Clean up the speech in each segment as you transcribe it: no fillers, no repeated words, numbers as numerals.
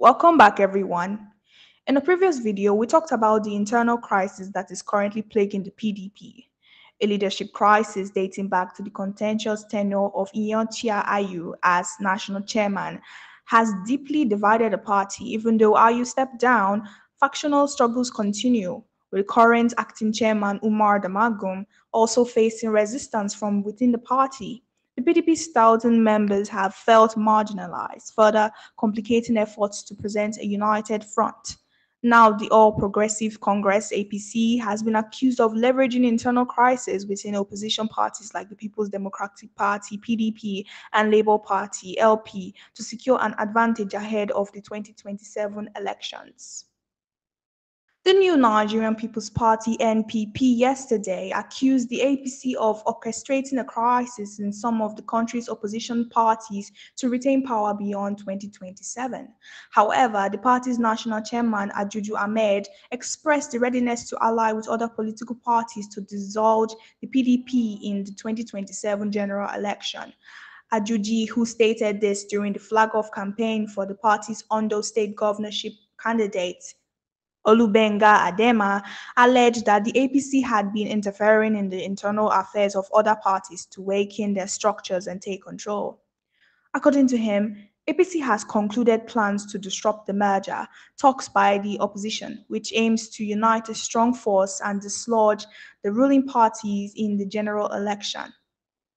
Welcome back, everyone. In a previous video, we talked about the internal crisis that is currently plaguing the PDP, a leadership crisis dating back to the contentious tenure of Iyonchia Ayu as national chairman has deeply divided the party. Even though Ayu stepped down, factional struggles continue, with current acting chairman Umar Damagum also facing resistance from within the party. The PDP's 1,000 members have felt marginalized, further complicating efforts to present a united front. Now, the All Progressive Congress (APC) has been accused of leveraging internal crises within opposition parties like the People's Democratic Party (PDP) and Labour Party (LP) to secure an advantage ahead of the 2027 elections. The new Nigerian People's Party (NPP) yesterday accused the APC of orchestrating a crisis in some of the country's opposition parties to retain power beyond 2027. However, the party's national chairman Ajuju Ahmed expressed the readiness to ally with other political parties to dissolve the PDP in the 2027 general election. Ajuji, who stated this during the flag-off campaign for the party's Ondo state governorship candidate, Olubenga Adema, alleged that the APC had been interfering in the internal affairs of other parties to weaken their structures and take control. According to him, APC has concluded plans to disrupt the merger talks by the opposition, which aims to unite a strong force and dislodge the ruling parties in the general election.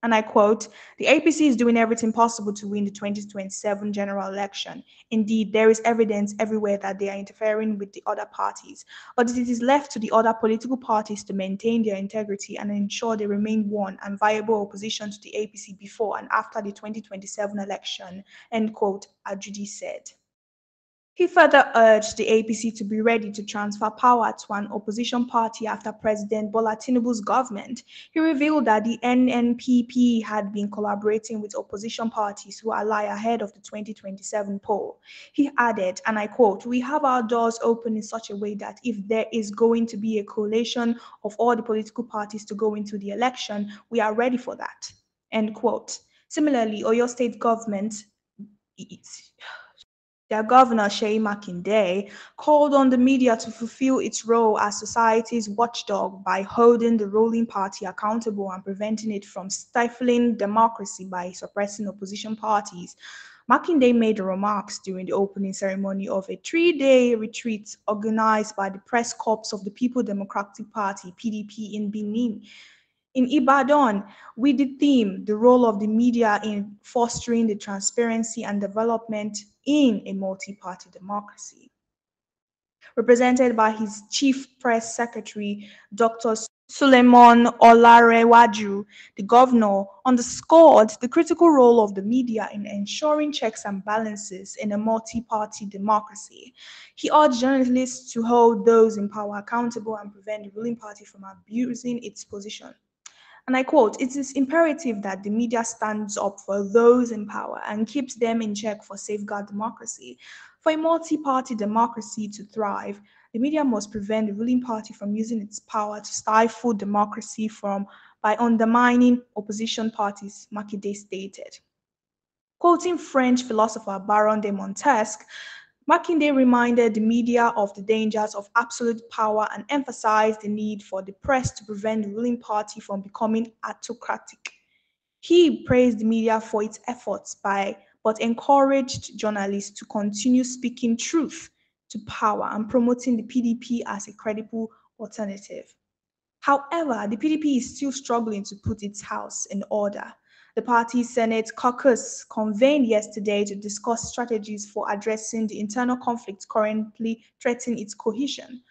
And I quote, "The APC is doing everything possible to win the 2027 general election. Indeed, there is evidence everywhere that they are interfering with the other parties. But it is left to the other political parties to maintain their integrity and ensure they remain one and viable opposition to the APC before and after the 2027 election," end quote, Ajudi said. He further urged the APC to be ready to transfer power to an opposition party after President Bola Tinubu's government. He revealed that the NNPP had been collaborating with opposition parties who ally ahead of the 2027 poll. He added, and I quote, "We have our doors open in such a way that if there is going to be a coalition of all the political parties to go into the election, we are ready for that," end quote. Similarly, Oyo State government their governor, Sheyi Makinde, called on the media to fulfill its role as society's watchdog by holding the ruling party accountable and preventing it from stifling democracy by suppressing opposition parties. Makinde made the remarks during the opening ceremony of a 3-day retreat organized by the Press Corps of the People Democratic Party (PDP) in Benin. In Ibadan, with the theme, "The Role of the Media in Fostering the Transparency and Development in a Multi-Party Democracy." Represented by his chief press secretary, Dr. Suleiman Olarewaju, the governor underscored the critical role of the media in ensuring checks and balances in a multi-party democracy. He urged journalists to hold those in power accountable and prevent the ruling party from abusing its position. And I quote, "It is imperative that the media stands up for those in power and keeps them in check for safeguard democracy. For a multi-party democracy to thrive, the media must prevent the ruling party from using its power to stifle democracy by undermining opposition parties," Makinde stated. Quoting French philosopher Baron de Montesquieu, Makinde reminded the media of the dangers of absolute power and emphasized the need for the press to prevent the ruling party from becoming autocratic. He praised the media for its efforts but encouraged journalists to continue speaking truth to power and promoting the PDP as a credible alternative. However, the PDP is still struggling to put its house in order. The party's Senate caucus convened yesterday to discuss strategies for addressing the internal conflicts currently threatening its cohesion.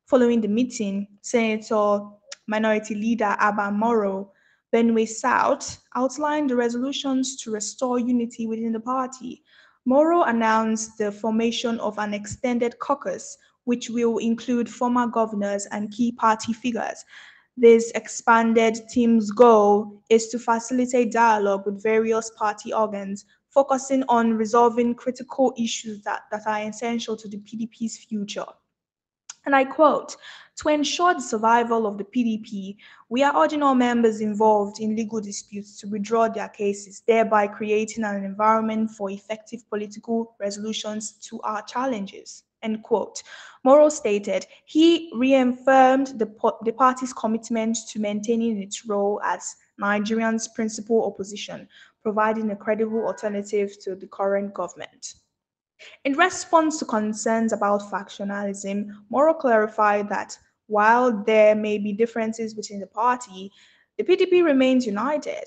Following the meeting, Senator Minority Leader Abba Moro, Benue South, outlined the resolutions to restore unity within the party. Moro announced the formation of an extended caucus, which will include former governors and key party figures. This expanded team's goal is to facilitate dialogue with various party organs, focusing on resolving critical issues that are essential to the PDP's future. And I quote, to ensure the survival of the PDP, we are urging all members involved in legal disputes to withdraw their cases, thereby creating an environment for effective political resolutions to our challenges. End quote. Moro stated he reaffirmed the party's commitment to maintaining its role as Nigeria's principal opposition, providing a credible alternative to the current government. In response to concerns about factionalism, Moro clarified that while there may be differences within the party, the PDP remains united.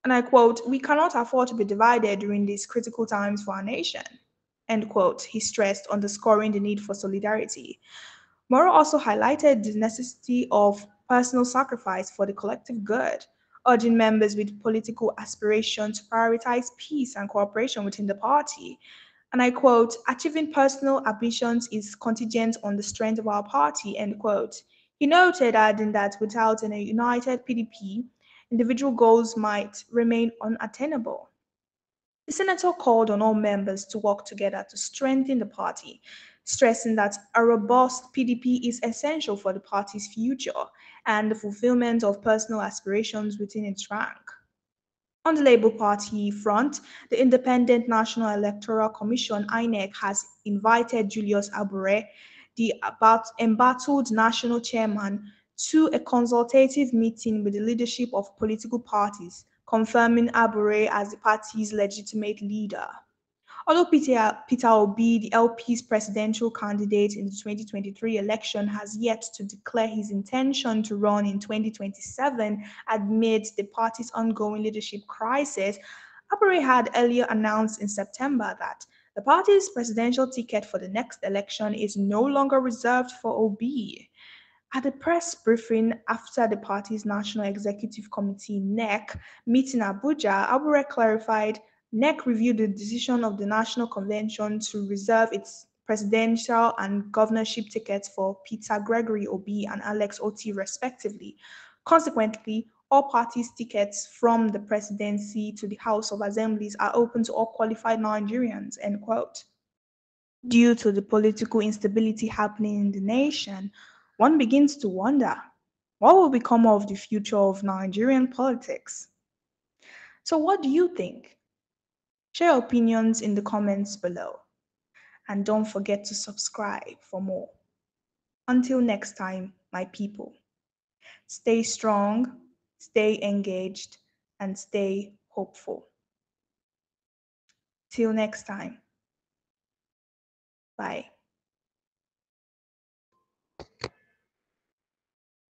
And I quote, we cannot afford to be divided during these critical times for our nation. End quote, he stressed, underscoring the need for solidarity. Moro also highlighted the necessity of personal sacrifice for the collective good, urging members with political aspiration to prioritize peace and cooperation within the party. And I quote, achieving personal ambitions is contingent on the strength of our party, end quote. He noted, adding that without a united PDP, individual goals might remain unattainable. The senator called on all members to work together to strengthen the party, stressing that a robust PDP is essential for the party's future and the fulfillment of personal aspirations within its rank. On the Labour Party front, the Independent National Electoral Commission (INEC) has invited Julius Abure, the embattled national chairman, to a consultative meeting with the leadership of political parties, confirming Abure as the party's legitimate leader. Although Peter Obi, the LP's presidential candidate in the 2023 election, has yet to declare his intention to run in 2027 amid the party's ongoing leadership crisis, Abure had earlier announced in September that the party's presidential ticket for the next election is no longer reserved for Obi. At a press briefing after the party's National Executive Committee (NEC) meeting in Abuja, Abure clarified NEC reviewed the decision of the National Convention to reserve its presidential and governorship tickets for Peter Gregory Obi and Alex Otti respectively. Consequently, all parties' tickets from the presidency to the House of Assemblies are open to all qualified Nigerians. End quote. Due to the political instability happening in the nation, one begins to wonder what will become of the future of Nigerian politics. So, what do you think? Share your opinions in the comments below. And don't forget to subscribe for more. Until next time, my people, stay strong, stay engaged, and stay hopeful. Till next time. Bye.